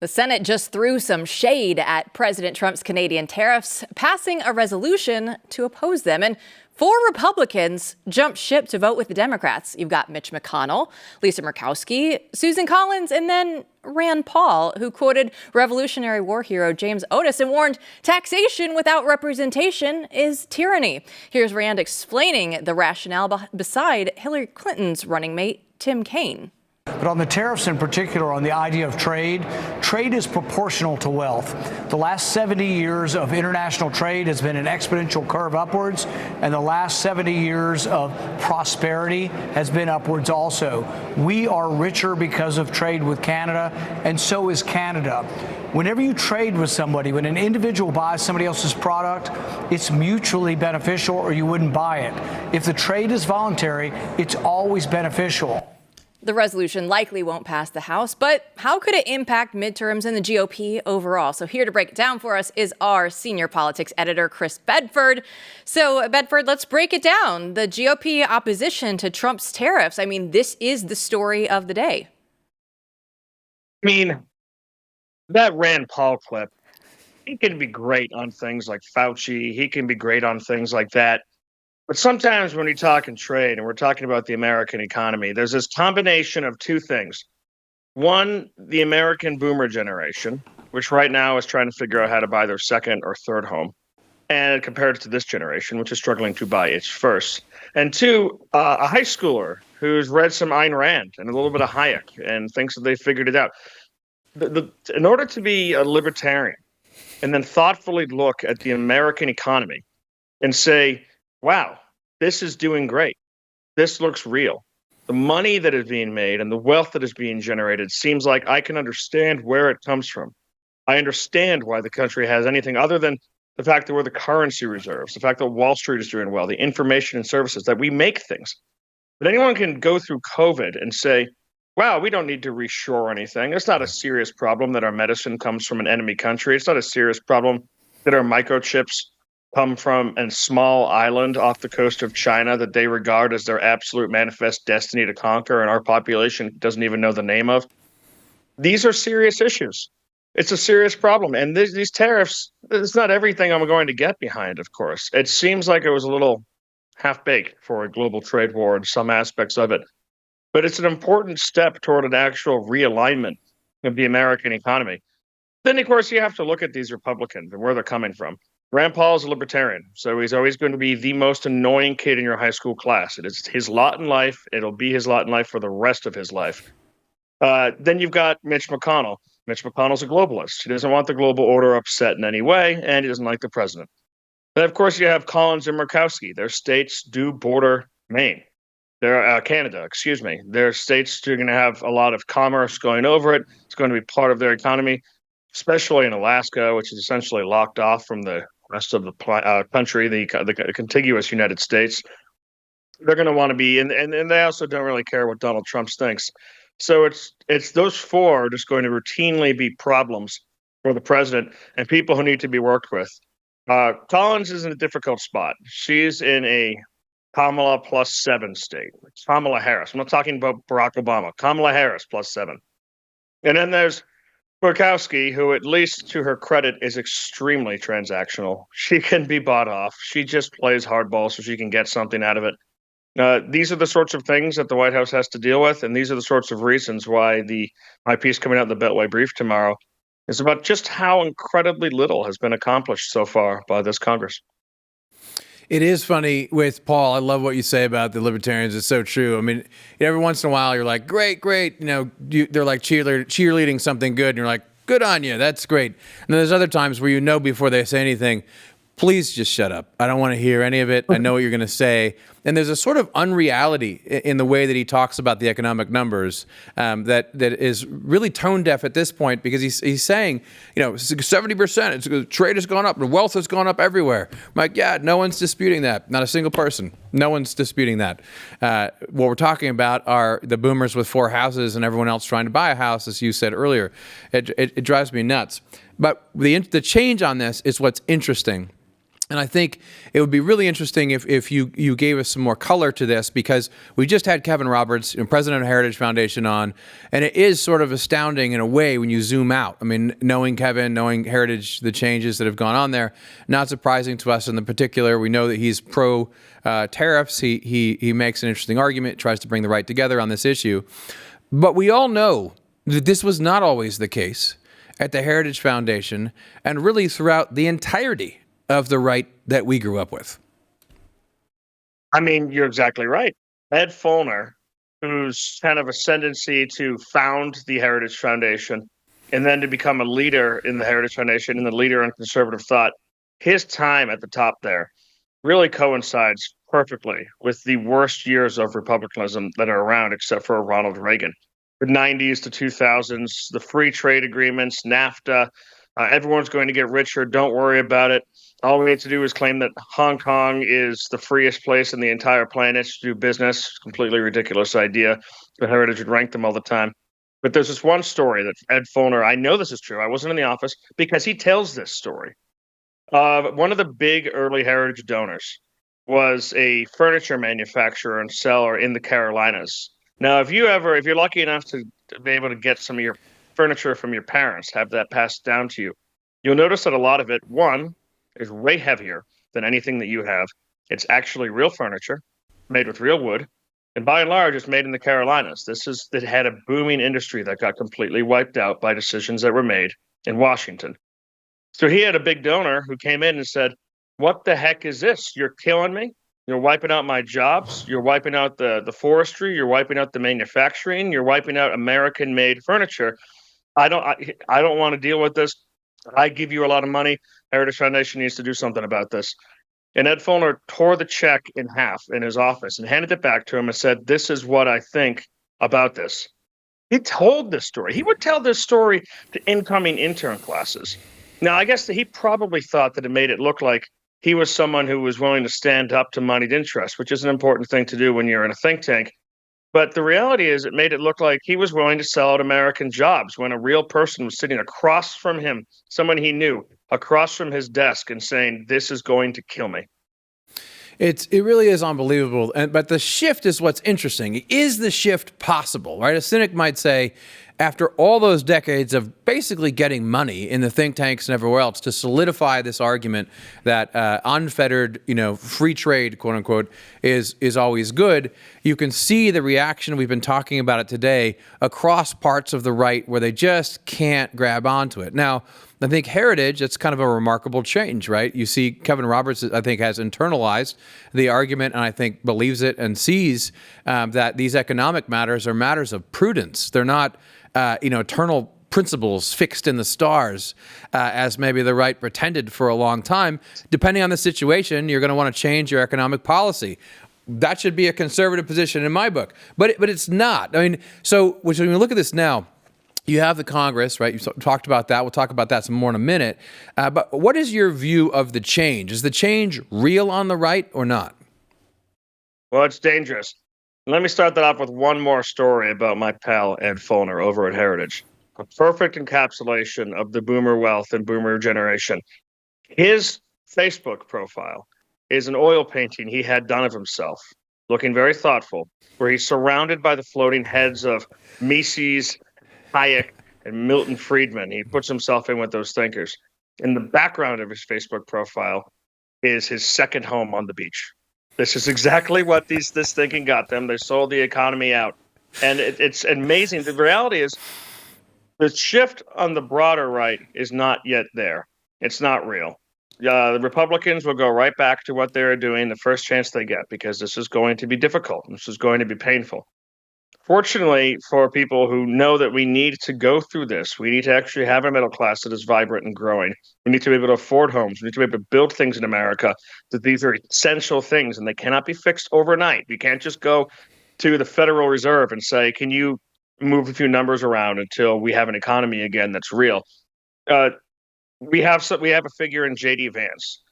The Senate just threw some shade at President Trump's Canadian tariffs, passing a resolution to oppose them. And 4 Republicans jumped ship to vote with the Democrats. You've got Mitch McConnell, Lisa Murkowski, Susan Collins, and then Rand Paul, who quoted Revolutionary War hero James Otis and warned taxation without representation is tyranny. Here's Rand explaining the rationale beside Hillary Clinton's running mate, Tim Kaine. But on the tariffs in particular, on the idea of trade is proportional to wealth. The last 70 years of international trade has been an exponential curve upwards, and the last 70 years of prosperity has been upwards also. We are richer because of trade with Canada, and so is Canada. Whenever you trade with somebody, when an individual buys somebody else's product, it's mutually beneficial or you wouldn't buy it. If the trade is voluntary, it's always beneficial. The resolution likely won't pass the House, but how could it impact midterms and the GOP overall? So here to break it down for us is our senior politics editor, Chris Bedford. So, Bedford, let's break it down. The GOP opposition to Trump's tariffs. I mean, this is the story of the day. I mean, that Rand Paul clip, he can be great on things like Fauci. He can be great on things like that. But sometimes when we talk in trade and we're talking about the American economy, there's this combination of 2 things. One, the American boomer generation, which right now is trying to figure out how to buy their second or third home, and compared to this generation, which is struggling to buy its first. And 2, a high schooler who's read some Ayn Rand and a little bit of Hayek and thinks that they figured it out. In order to be a libertarian and then thoughtfully look at the American economy and say, wow, this is doing great. This looks real. The money that is being made and the wealth that is being generated seems like I can understand where it comes from. I understand why the country has anything other than the fact that we're the currency reserves, the fact that Wall Street is doing well, the information and services, that we make things. But anyone can go through COVID and say, wow, we don't need to reshore anything. It's not a serious problem that our medicine comes from an enemy country. It's not a serious problem that our microchips come from a small island off the coast of China that they regard as their absolute manifest destiny to conquer, and our population doesn't even know the name of. These are serious issues. It's a serious problem. And these tariffs, it's not everything I'm going to get behind, of course. It seems like it was a little half-baked for a global trade war in some aspects of it. But it's an important step toward an actual realignment of the American economy. Then, of course, you have to look at these Republicans and where they're coming from. Rand Paul is a libertarian, so he's always going to be the most annoying kid in your high school class. It is his lot in life. It'll be his lot in life for the rest of his life. Then you've got Mitch McConnell. Mitch McConnell's a globalist. He doesn't want the global order upset in any way, and he doesn't like the president. Then, of course, you have Collins and Murkowski. Their states do border Maine. They're Canada, excuse me. Their states are going to have a lot of commerce going over it. It's going to be part of their economy, especially in Alaska, which is essentially locked off from the rest of the country, the contiguous United States. They're going to want to be, and they also don't really care what Donald Trump thinks. So it's those 4 are just going to routinely be problems for the president and people who need to be worked with. Collins is in a difficult spot. She's in a Kamala +7 state. Kamala Harris. I'm not talking about Barack Obama. Kamala Harris +7. And then there's Murkowski, who, at least to her credit, is extremely transactional. She can be bought off. She just plays hardball so she can get something out of it. These are the sorts of things that the White House has to deal with, and these are the sorts of reasons why my piece coming out in the Beltway Brief tomorrow is about just how incredibly little has been accomplished so far by this Congress. It is funny with Paul. I love what you say about the libertarians. It's so true. I mean, every once in a while you're like, great. They're like cheerleading something good. And you're like, good on you. That's great. And then there's other times where before they say anything, please just shut up. I don't want to hear any of it. I know what you're going to say. And there's a sort of unreality in the way that he talks about the economic numbers that is really tone deaf at this point, because he's saying, 70%, trade has gone up, and wealth has gone up everywhere. I'm like, yeah, no one's disputing that. Not a single person. No one's disputing that. What we're talking about are the boomers with 4 houses and everyone else trying to buy a house, as you said earlier. It drives me nuts. But the change on this is what's interesting. And I think it would be really interesting if you gave us some more color to this, because we just had Kevin Roberts, president of Heritage Foundation, on, and it is sort of astounding in a way when you zoom out. I mean, knowing Kevin, knowing Heritage, the changes that have gone on there, not surprising to us in the particular. We know that he's pro tariffs. He makes an interesting argument, tries to bring the right together on this issue. But we all know that this was not always the case at the Heritage Foundation and really throughout the entirety of the right that we grew up with. I mean, you're exactly right. Ed Follner, whose kind of ascendancy to found the Heritage Foundation and then to become a leader in the Heritage Foundation and the leader in conservative thought, his time at the top there really coincides perfectly with the worst years of republicanism that are around, except for Ronald Reagan. The 90s to 2000s, the free trade agreements, NAFTA, everyone's going to get richer. Don't worry about it. All we need to do is claim that Hong Kong is the freest place in the entire planet to do business. Completely ridiculous idea. The Heritage would rank them all the time. But there's this one story that Ed Follner, I know this is true. I wasn't in the office because he tells this story. One of the big early Heritage donors was a furniture manufacturer and seller in the Carolinas. Now, if you're lucky enough to be able to get some of your furniture from your parents, have that passed down to you, you'll notice that a lot of it, one, is way heavier than anything that you have. It's actually real furniture made with real wood. And by and large, it's made in the Carolinas. It had a booming industry that got completely wiped out by decisions that were made in Washington. So he had a big donor who came in and said, "What the heck is this? You're killing me. You're wiping out my jobs. You're wiping out the forestry. You're wiping out the manufacturing. You're wiping out American-made furniture. I don't want to deal with this. I give you a lot of money. Heritage Foundation needs to do something about this." And Ed Follner tore the check in half in his office and handed it back to him and said, "This is what I think about this." He told this story. He would tell this story to incoming intern classes. Now, I guess that he probably thought that it made it look like he was someone who was willing to stand up to moneyed interest, which is an important thing to do when you're in a think tank. But the reality is it made it look like he was willing to sell out American jobs when a real person was sitting across from him, someone he knew, across from his desk and saying, "This is going to kill me." It really is unbelievable. But the shift is what's interesting. Is the shift possible, right? A cynic might say, after all those decades of basically getting money in the think tanks and everywhere else to solidify this argument that unfettered, free trade, quote unquote, is always good, you can see the reaction. We've been talking about it today across parts of the right where they just can't grab onto it. Now, I think Heritage, it's kind of a remarkable change, right? You see Kevin Roberts, I think, has internalized the argument and I think believes it and sees that these economic matters are matters of prudence. They're not, eternal principles fixed in the stars as maybe the right pretended for a long time. Depending on the situation, you're going to want to change your economic policy. That should be a conservative position in my book, but it's not. I mean, so when you look at this now, you have the Congress, right? You talked about that. We'll talk about that some more in a minute. But what is your view of the change? Is the change real on the right or not? Well, it's dangerous. Let me start that off with one more story about my pal Ed Follner over at Heritage. A perfect encapsulation of the boomer wealth and boomer generation. His Facebook profile is an oil painting he had done of himself, looking very thoughtful, where he's surrounded by the floating heads of Mises, Hayek, and Milton Friedman. He puts himself in with those thinkers. In the background of his Facebook profile is his second home on the beach. This is exactly what this thinking got them. They sold the economy out. And it's amazing. The reality is the shift on the broader right is not yet there. It's not real. The Republicans will go right back to what they're doing the first chance they get, because this is going to be difficult. This is going to be painful. Fortunately, for people who know that we need to go through this, we need to actually have a middle class that is vibrant and growing. We need to be able to afford homes. We need to be able to build things in America. That these are essential things, and they cannot be fixed overnight. We can't just go to the Federal Reserve and say, "Can you move a few numbers around until we have an economy again that's real?" We have a figure in J.D. Vance.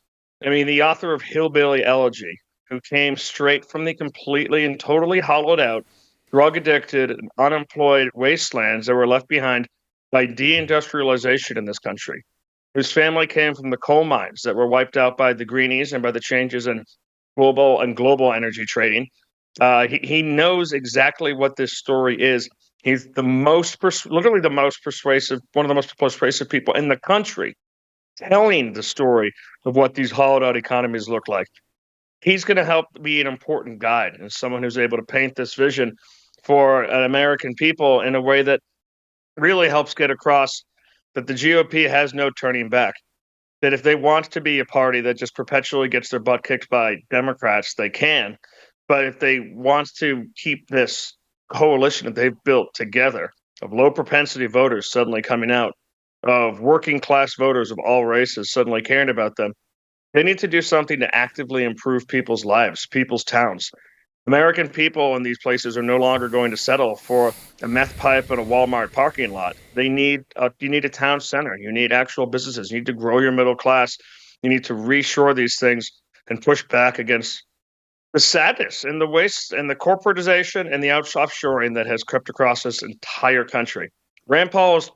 I mean, the author of Hillbilly Elegy, who came straight from the completely and totally hollowed out, drug-addicted, and unemployed wastelands that were left behind by deindustrialization in this country. whose family came from the coal mines that were wiped out by the greenies and by the changes in global energy trading. He knows exactly what this story is. He's literally the most persuasive, one of the most persuasive people in the country, telling the story of what these hollowed out economies look like. He's going to help be an important guide and someone who's able to paint this vision for an American people in a way that really helps get across that the GOP has no turning back. That if they want to be a party that just perpetually gets their butt kicked by Democrats, they can. But if they want to keep this coalition that they've built together of low propensity voters suddenly coming out, of working class voters of all races suddenly caring about them, they need to do something to actively improve people's lives, people's towns. American people in these places are no longer going to settle for a meth pipe and a Walmart parking lot. You need a town center. You need actual businesses. You need to grow your middle class. You need to reshore these things and push back against the sadness and the waste and the corporatization and the offshoring that has crept across this entire country. Rand Paul is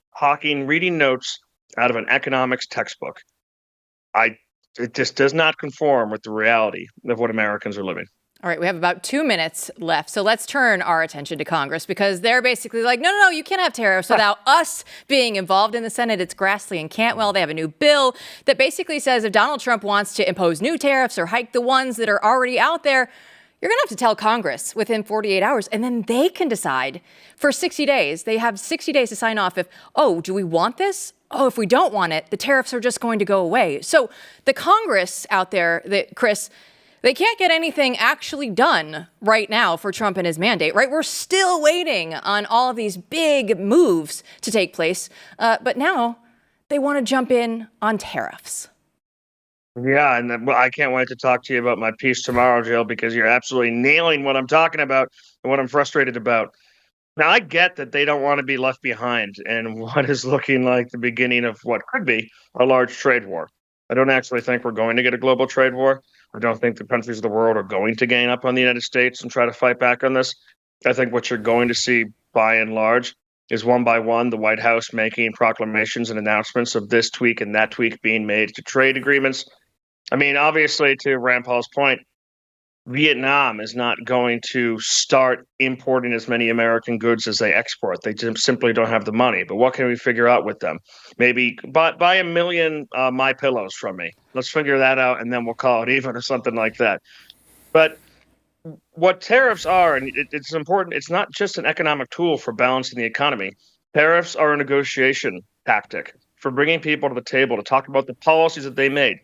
reading notes out of an economics textbook. It just does not conform with the reality of what Americans are living. All right, we have about 2 minutes left. So let's turn our attention to Congress because they're basically like, no, you can't have tariffs without us being involved in the Senate. It's Grassley and Cantwell. They have a new bill that basically says if Donald Trump wants to impose new tariffs or hike the ones that are already out there, you're going to have to tell Congress within 48 hours, and then they can decide for 60 days. They have 60 days to sign off if, do we want this? If we don't want it, the tariffs are just going to go away. So the Congress out there, Chris, they can't get anything actually done right now for Trump and his mandate, right? We're still waiting on all of these big moves to take place. But now they want to jump in on tariffs. Yeah, and I can't wait to talk to you about my piece tomorrow, Jill, because you're absolutely nailing what I'm talking about and what I'm frustrated about. Now, I get that they don't want to be left behind in what is looking like the beginning of what could be a large trade war. I don't actually think we're going to get a global trade war. I don't think the countries of the world are going to gang up on the United States and try to fight back on this. I think what you're going to see, by and large, is one by one the White House making proclamations and announcements of this tweak and that tweak being made to trade agreements. I mean, obviously, to Rand Paul's point, Vietnam is not going to start importing as many American goods as they export. They just simply don't have the money. But what can we figure out with them? Maybe buy a million My Pillows from me. Let's figure that out, and then we'll call it even or something like that. But what tariffs are, and it's important, it's not just an economic tool for balancing the economy. Tariffs are a negotiation tactic for bringing people to the table to talk about the policies that they made.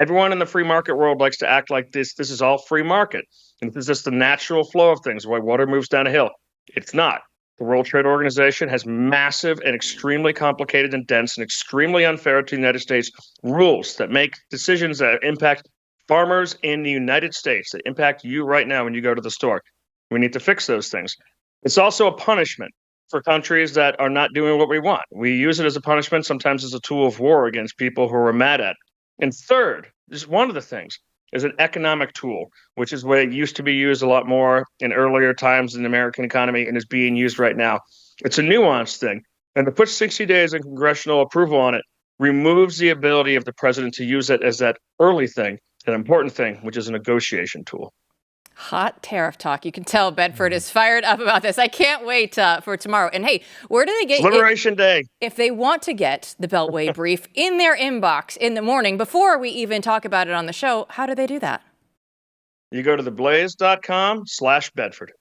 Everyone in the free market world likes to act like this is all free market. And this is just the natural flow of things, the way water moves down a hill. It's not. The World Trade Organization has massive and extremely complicated and dense and extremely unfair to the United States rules that make decisions that impact farmers in the United States, that impact you right now when you go to the store. We need to fix those things. It's also a punishment for countries that are not doing what we want. We use it as a punishment, sometimes as a tool of war against people who we're mad at. And third, just one of the things, is an economic tool, which is what it used to be used a lot more in earlier times in the American economy and is being used right now. It's a nuanced thing. And to put 60 days of congressional approval on it removes the ability of the president to use it as that early thing, an important thing, which is a negotiation tool. Hot tariff talk. You can tell Bedford is fired up about this. I can't wait for tomorrow. And hey, where do they get Liberation Day? If they want to get the Beltway brief in their inbox in the morning before we even talk about it on the show, how do they do that? You go to theblaze.com/Bedford.